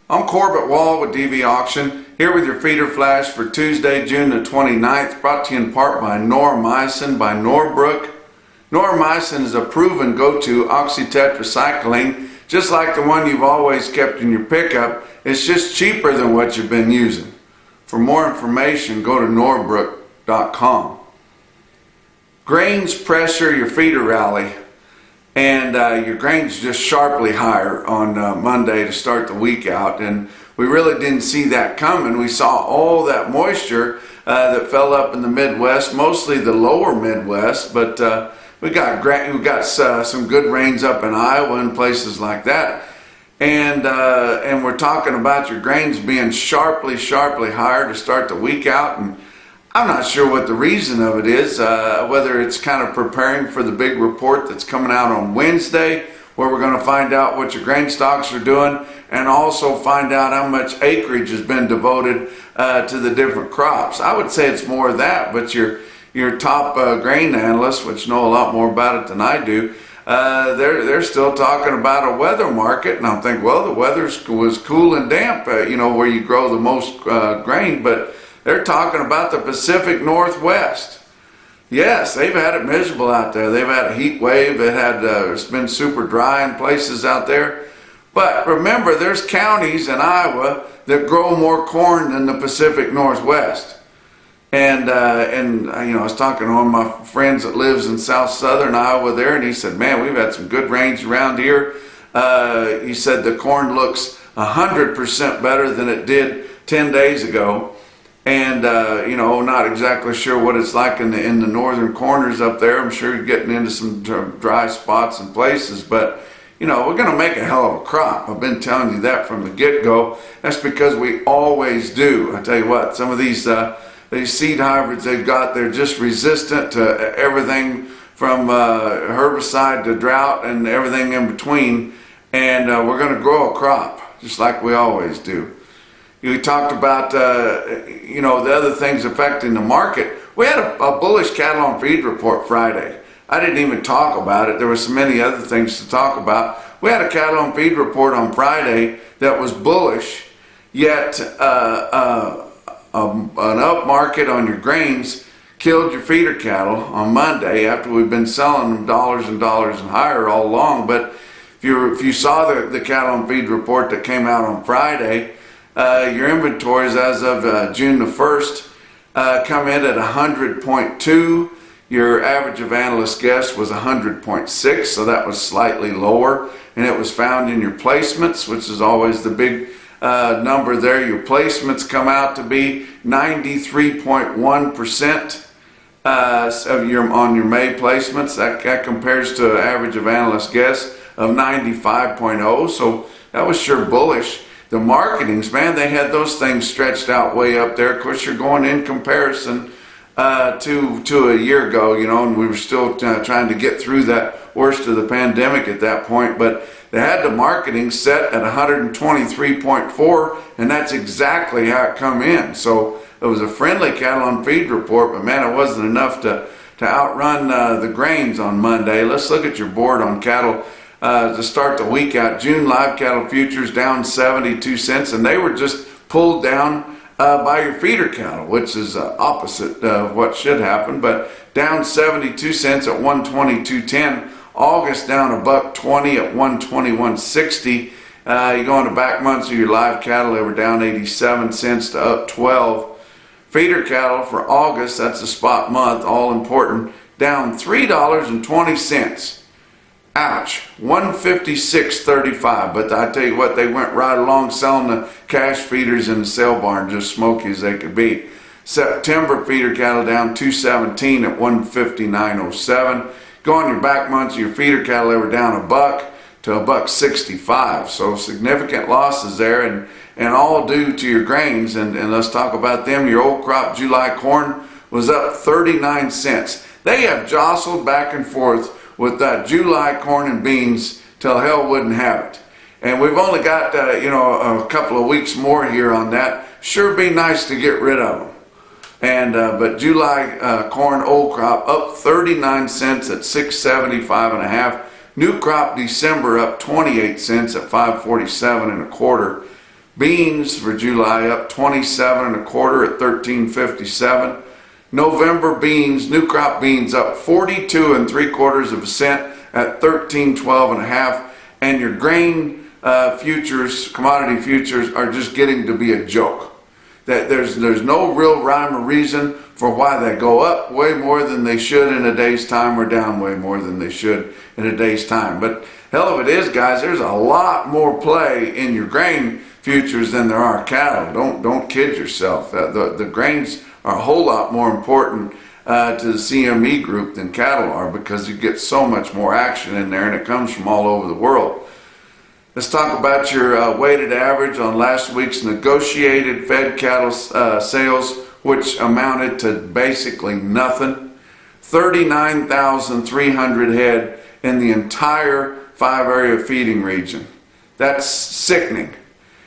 I'm Corbett Wall with DV Auction, here with your feeder flash for Tuesday, June the 29th, brought to you in part by Noromycin by Norbrook. Noromycin is a proven go-to oxytetracycline, just like the one you've always kept in your pickup. It's just cheaper than what you've been using. For more information, go to norbrook.com. Grains pressure your feeder rally, and your grains just sharply higher on Monday to start the week out, and we really didn't see that coming. We saw all that moisture that fell up in the Midwest, mostly the lower Midwest, but we got some good rains up in Iowa and places like that, and we're talking about your grains being sharply higher to start the week out, and I'm not sure what the reason of it is, whether it's kind of preparing for the big report that's coming out on Wednesday, where we're going to find out what your grain stocks are doing and also find out how much acreage has been devoted to the different crops. I would say it's more of that, but your top grain analysts, which know a lot more about it than I do, they're still talking about a weather market, and I'm thinking, well, the weather was cool and damp, where you grow the most grain, but they're talking about the Pacific Northwest. Yes, they've had it miserable out there. They've had a heat wave. It's been super dry in places out there. But remember, there's counties in Iowa that grow more corn than the Pacific Northwest. And I was talking to one of my friends that lives in southern Iowa there, and he said, man, we've had some good rains around here. He said the corn looks 100% better than it did 10 days ago. And, not exactly sure what it's like in the northern corners up there. I'm sure you're getting into some dry spots and places, but, we're going to make a hell of a crop. I've been telling you that from the get-go. That's because we always do. I tell you what, some of these seed hybrids they've got, they're just resistant to everything from herbicide to drought and everything in between. And we're going to grow a crop, just like we always do. We talked about, the other things affecting the market. We had a bullish cattle on feed report Friday. I didn't even talk about it. There were so many other things to talk about. We had a cattle on feed report on Friday that was bullish, yet an up market on your grains killed your feeder cattle on Monday after we've been selling them dollars and dollars and higher all along. But if you saw the cattle on feed report that came out on Friday, your inventories as of June the 1st come in at 100.2. Your average of analyst guess was 100.6, so that was slightly lower. And it was found in your placements, which is always the big number there. Your placements come out to be 93.1% on your May placements. That compares to an average of analyst guess of 95.0, so that was sure bullish. The marketings, man, they had those things stretched out way up there. Of course, you're going in comparison to a year ago, and we were still trying to get through that worst of the pandemic at that point. But they had the marketing set at 123.4, and that's exactly how it come in. So it was a friendly cattle on feed report, but man, it wasn't enough to outrun the grains on Monday. Let's look at your board on cattle. To start the week out, June live cattle futures down 72 cents, and they were just pulled down by your feeder cattle, which is opposite of what should happen, but down 72 cents at 122.10. August down $1.20 at 121.60. You go into back months of your live cattle, they were down 87 cents to up 12. Feeder cattle for August, that's the spot month, all important, down $3.20. Ouch, 156.35, but I tell you what, they went right along selling the cash feeders in the sale barn, just smoky as they could be. September feeder cattle down 217 at 159.07. Go on your back months of your feeder cattle, they were down $1 to $1.65, so significant losses there, and all due to your grains. And let's talk about them. Your old crop July corn was up 39 cents. They have jostled back and forth with that July corn and beans till hell wouldn't have it. And we've only got, a couple of weeks more here on that. Sure be nice to get rid of them. And but July corn old crop up 39 cents at 675.5. New crop December up 28 cents at 547 1/4. Beans for July up 27 1/4 at 13.57. November beans, new crop beans up 42 3/4 cent at 13.12 1/2. And your grain futures, commodity futures, are just getting to be a joke. That there's no real rhyme or reason for why they go up way more than they should in a day's time, or down way more than they should in a day's time. But hell of it is, guys, there's a lot more play in your grain futures than there are cattle. Don't kid yourself. The grains are a whole lot more important to the CME group than cattle are, because you get so much more action in there, and it comes from all over the world. Let's talk about your weighted average on last week's negotiated fed cattle sales, which amounted to basically nothing. 39,300 head in the entire 5-area feeding region. That's sickening.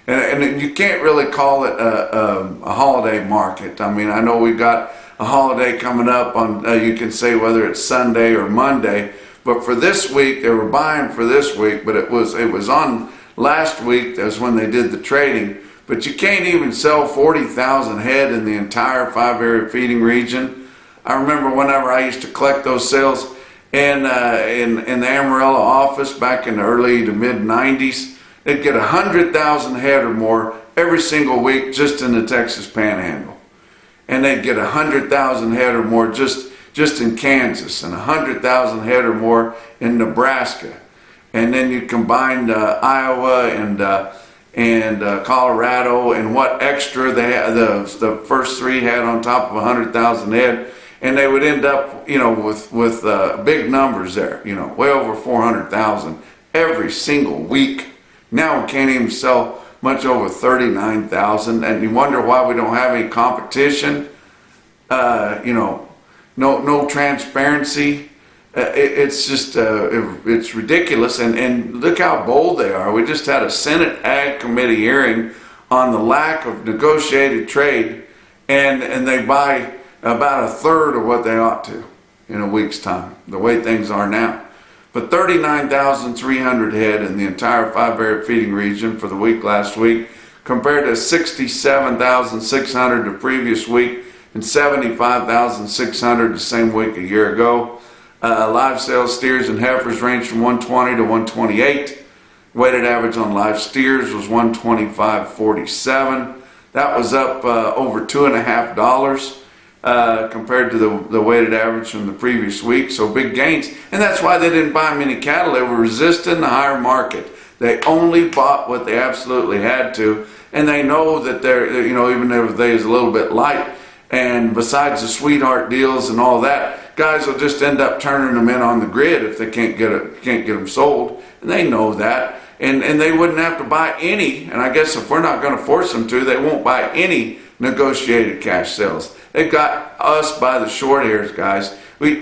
And you can't really call it a holiday market. I mean, I know we've got a holiday coming up on, you can say whether it's Sunday or Monday, but for this week, they were buying for this week, but it was on last week. That's when they did the trading. But you can't even sell 40,000 head in the entire 5-area feeding region. I remember whenever I used to collect those sales in the Amarillo office back in the early to mid 90s, they'd get 100,000 head or more every single week just in the Texas Panhandle. And they'd get 100,000 head or more just in Kansas, and 100,000 head or more in Nebraska. And then you combine Iowa and Colorado, and what extra they had, the first three had on top of 100,000 head, and they would end up, with big numbers there, way over 400,000 every single week. Now we can't even sell much over 39,000, and you wonder why we don't have any competition. No transparency. It's just it's ridiculous, and look how bold they are. We just had a Senate Ag Committee hearing on the lack of negotiated trade, and they buy about 1/3 of what they ought to in a week's time, the way things are now. But 39,300 head in the entire 5-area feeding region for the week last week, compared to 67,600 the previous week and 75,600 the same week a year ago. Live sales steers and heifers range from 120 to 128. Weighted average on live steers was 125.47. That was up over $2.50 compared to the weighted average from the previous week. So big gains, and that's why they didn't buy many cattle. They were resisting the higher market. They only bought what they absolutely had to, and they know that they're, even if they is a little bit light, and besides the sweetheart deals and all that, guys will just end up turning them in on the grid if they can't get them sold, and they know that, and they wouldn't have to buy any. And I guess if we're not going to force them to, they won't buy any negotiated cash sales. They've got us by the short hairs, guys. We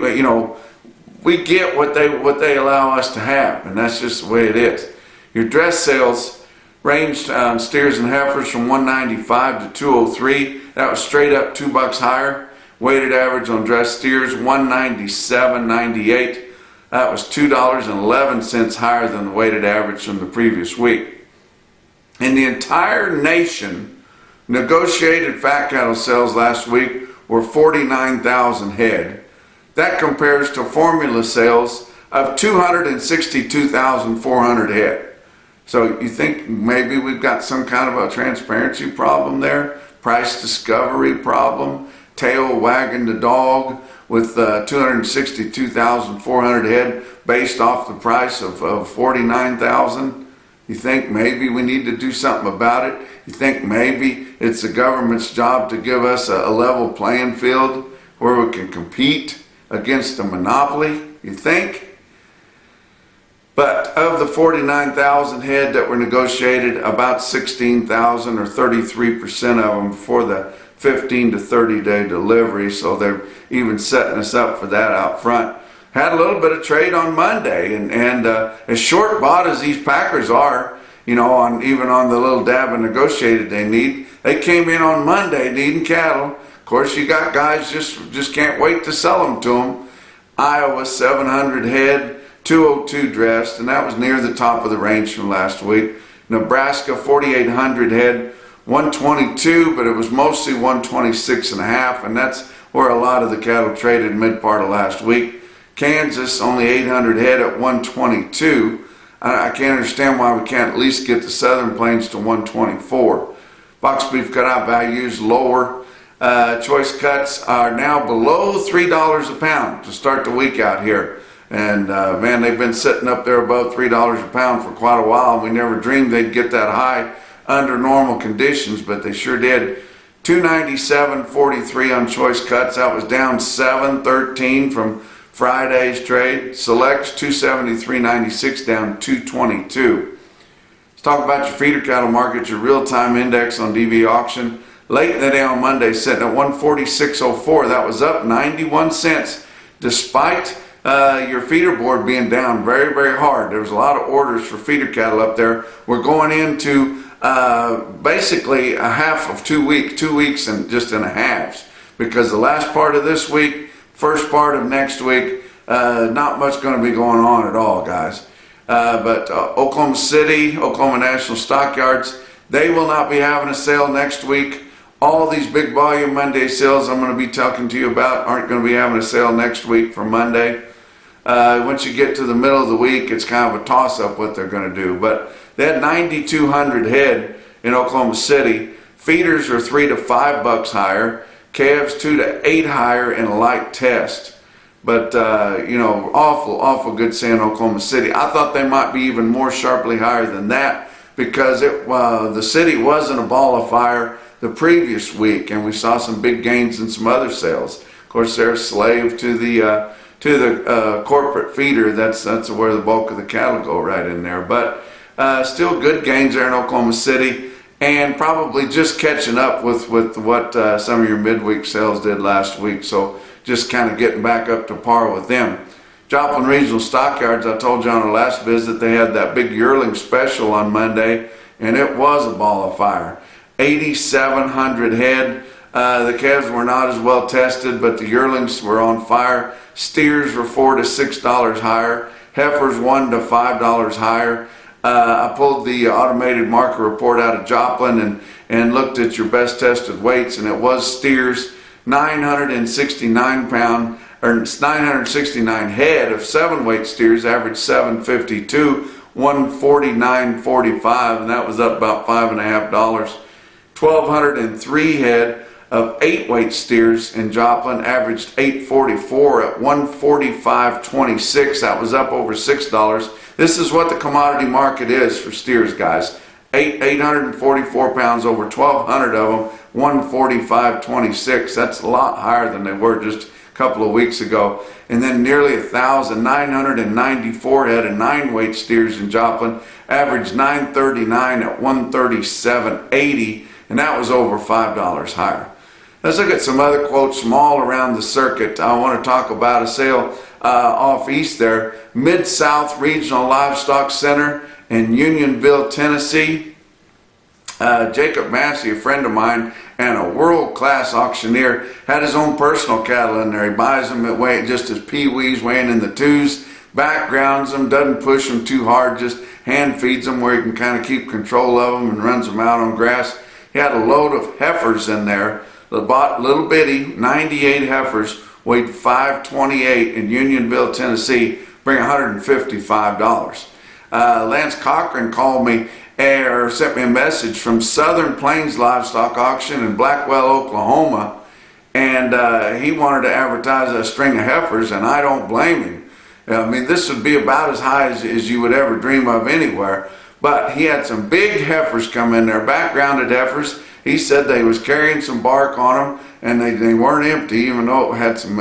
get what they allow us to have, and that's just the way it is. Your dress sales ranged on steers and heifers from 195 to 203. That was straight up $2 higher. Weighted average on dress steers 197.98. That was $2.11 higher than the weighted average from the previous week. In the entire nation, negotiated fat cattle sales last week were 49,000 head. That compares to formula sales of 262,400 head. So you think maybe we've got some kind of a transparency problem there, price discovery problem, tail wagging the dog with 262,400 head based off the price of 49,000. You think maybe we need to do something about it? You think maybe it's the government's job to give us a level playing field where we can compete against a monopoly? You think? But of the 49,000 head that were negotiated, about 16,000 or 33% of them for the 15 to 30 day delivery, so they're even setting us up for that out front. Had a little bit of trade on Monday, and as short bought as these packers are, even on the little dab of negotiated they need, they came in on Monday needing cattle. Of course, you got guys just can't wait to sell them to them. Iowa 700 head, 202 dressed, and that was near the top of the range from last week. Nebraska, 4,800 head, 122, but it was mostly 126 and a half, and that's where a lot of the cattle traded mid part of last week. Kansas, only 800 head at 122. I can't understand why we can't at least get the Southern Plains to 124. Box beef cutout values lower. Choice cuts are now below $3 a pound to start the week out here. And man, they've been sitting up there above $3 a pound for quite a while. We never dreamed they'd get that high under normal conditions, but they sure did. 297.43 on choice cuts. That was down 7.13 from Friday's trade. Selects 273.96 down 222. Let's talk about your feeder cattle market. Your real-time index on DV auction late in the day on Monday sitting at 146.04. That was up 91 cents despite your feeder board being down very, very hard. There was a lot of orders for feeder cattle up there. We're going into basically a half of 2 weeks, 2 weeks and just in a halves, because the last part of this week, first part of next week, not much going to be going on at all, guys. But Oklahoma City, Oklahoma National Stockyards, they will not be having a sale next week. All these big volume Monday sales I'm going to be talking to you about aren't going to be having a sale next week for Monday. Once you get to the middle of the week, it's kind of a toss-up what they're going to do. But they had 9,200 head in Oklahoma City. Feeders are $3 to $5 higher. Calves $2 to $8 higher in a light test. But, you know, awful good sale in Oklahoma City. I thought they might be even more sharply higher than that because the city wasn't a ball of fire the previous week, and we saw some big gains in some other sales. Of course, they're a slave to the corporate feeder. That's where the bulk of the cattle go, right in there. But still good gains there in Oklahoma City, and probably just catching up with what some of your midweek sales did last week. So just kind of getting back up to par with them. Joplin Regional Stockyards, I told you on our last visit, they had that big yearling special on Monday, and it was a ball of fire. 8,700 head. The calves were not as well tested, but the yearlings were on fire. Steers were $4 to $6 higher. Heifers $1 to $5 higher. I pulled the automated marker report out of Joplin and looked at your best tested weights, and it was steers 969 head of 7-weight steers averaged 752, 149.45, and that was up about $5.50. 1,203 head of 8-weight steers in Joplin averaged 844 at 145.26. That was up over $6. This is what the commodity market is for steers, guys. 844 pounds, over 1,200 of them, 145.26. That's a lot higher than they were just a couple of weeks ago. And then nearly 1,994 head of 9-weight steers in Joplin averaged 939 at 137.80, and that was over $5 higher. Let's look at some other quotes from all around the circuit. I want to talk about a sale off east there. Mid-South Regional Livestock Center in Unionville, Tennessee. Jacob Massey, a friend of mine and a world-class auctioneer, had his own personal cattle in there. He buys them at weight just as peewees, weighing in the 2s, backgrounds them, doesn't push them too hard, just hand feeds them where he can kind of keep control of them and runs them out on grass. He had a load of heifers in there. Bought little bitty 98 heifers, weighed 528 in Unionville, Tennessee, bring $155. Lance Cochran called me or sent me a message from Southern Plains Livestock Auction in Blackwell, Oklahoma, and he wanted to advertise a string of heifers, and I don't blame him. I mean, this would be about as high as you would ever dream of anywhere. But he had some big heifers come in there, backgrounded heifers. He said they was carrying some bark on them, and they weren't empty, even though it had some,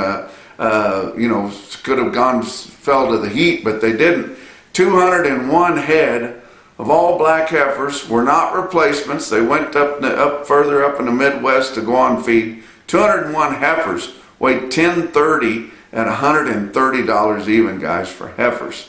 you know, could have fell to the heat, but they didn't. 201 head of all black heifers were not replacements. They went further up in the Midwest to go on feed. 201 heifers weighed 1030 at $130 even, guys, for heifers.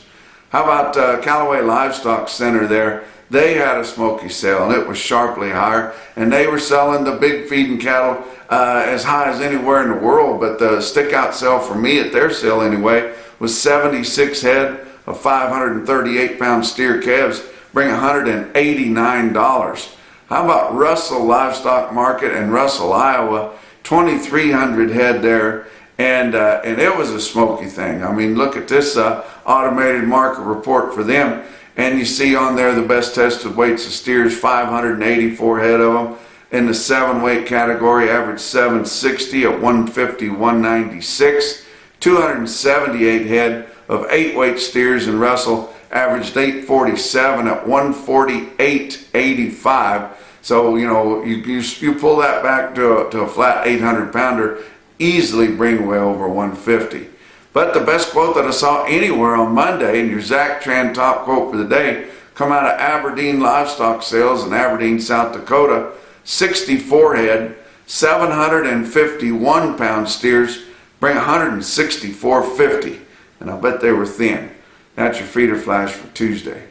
How about Callaway Livestock Center there? They had a smoky sale, and it was sharply higher, and they were selling the big feeding cattle as high as anywhere in the world, but the stick-out sale for me at their sale anyway was 76 head of 538-pound steer calves, bring $189. How about Russell Livestock Market in Russell, Iowa? 2,300 head there, and it was a smoky thing. I mean, look at this automated market report for them, and you see on there the best tested weights of steers, 584 head of them. In the 7-weight category, average 760 at 150, 196. 278 head of 8-weight steers in Russell, averaged 847 at 148.85. So, you know, you pull that back to a flat 800-pounder, easily bring way over 150. But the best quote that I saw anywhere on Monday, and your Zach Tran top quote for the day, come out of Aberdeen Livestock Sales in Aberdeen, South Dakota, 64 head, 751-pound steers, bring 164.50. And I bet they were thin. That's your feeder flash for Tuesday.